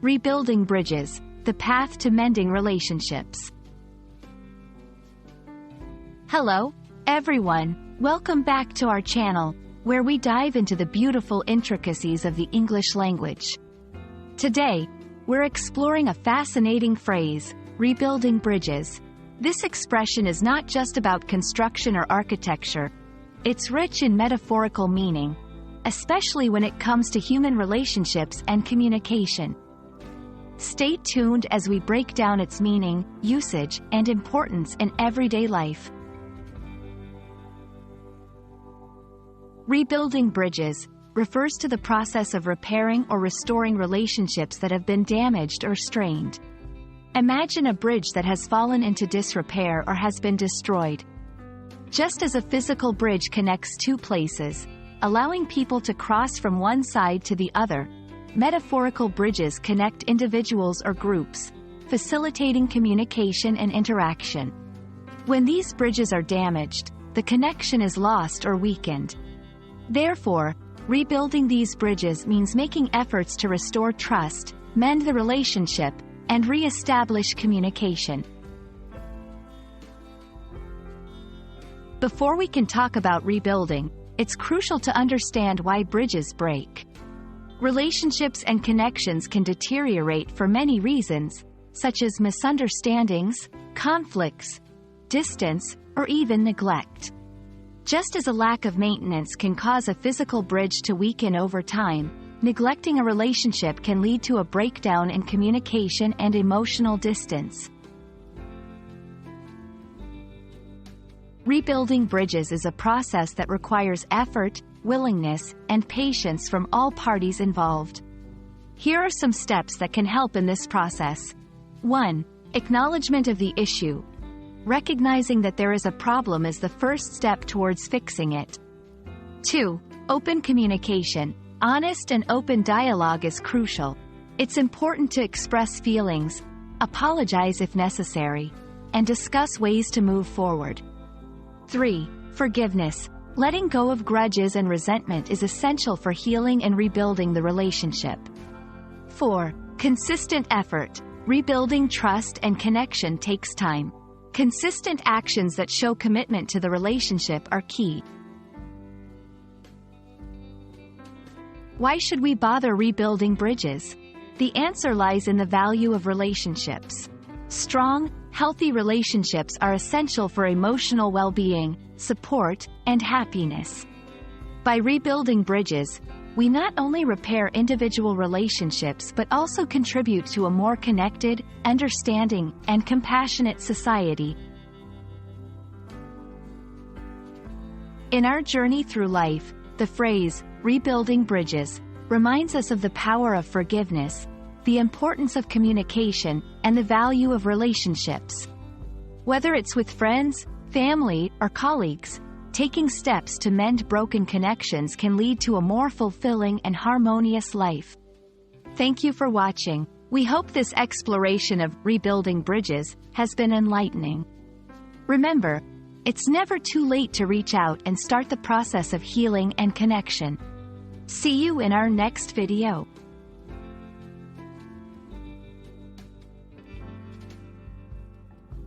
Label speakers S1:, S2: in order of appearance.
S1: Rebuilding bridges, the path to mending relationships. Hello, everyone. Welcome back to our channel, where we dive into the beautiful intricacies of the English language. Today, we're exploring a fascinating phrase, rebuilding bridges. This expression is not just about construction or architecture. It's rich in metaphorical meaning, especially when it comes to human relationships and communication. Stay tuned as we break down its meaning, usage, and importance in everyday life. Rebuilding bridges refers to the process of repairing or restoring relationships that have been damaged or strained. Imagine a bridge that has fallen into disrepair or has been destroyed. Just as a physical bridge connects two places, allowing people to cross from one side to the other, metaphorical bridges connect individuals or groups, facilitating communication and interaction. When these bridges are damaged, the connection is lost or weakened. Therefore, rebuilding these bridges means making efforts to restore trust, mend the relationship, and re-establish communication. Before we can talk about rebuilding, it's crucial to understand why bridges break. Relationships and connections can deteriorate for many reasons, such as misunderstandings, conflicts, distance, or even neglect. Just as a lack of maintenance can cause a physical bridge to weaken over time, neglecting a relationship can lead to a breakdown in communication and emotional distance. Rebuilding bridges is a process that requires effort, willingness, and patience from all parties involved. Here are some steps that can help in this process. 1. Acknowledgement of the issue. Recognizing that there is a problem is the first step towards fixing it. 2. Open communication. Honest and open dialogue is crucial. It's important to express feelings, apologize if necessary, and discuss ways to move forward. 3. Forgiveness. Letting go of grudges and resentment is essential for healing and rebuilding the relationship. 4. Consistent effort. Rebuilding trust and connection takes time. Consistent actions that show commitment to the relationship are key. Why should we bother rebuilding bridges? The answer lies in the value of relationships. Strong, healthy relationships are essential for emotional well-being, support, and happiness. By rebuilding bridges, we not only repair individual relationships but also contribute to a more connected, understanding, and compassionate society. In our journey through life, the phrase, rebuilding bridges, reminds us of the power of forgiveness, the importance of communication, and the value of relationships. Whether it's with friends, family, or colleagues, taking steps to mend broken connections can lead to a more fulfilling and harmonious life. Thank you for watching. We hope this exploration of rebuilding bridges has been enlightening. Remember, it's never too late to reach out and start the process of healing and connection. See you in our next video.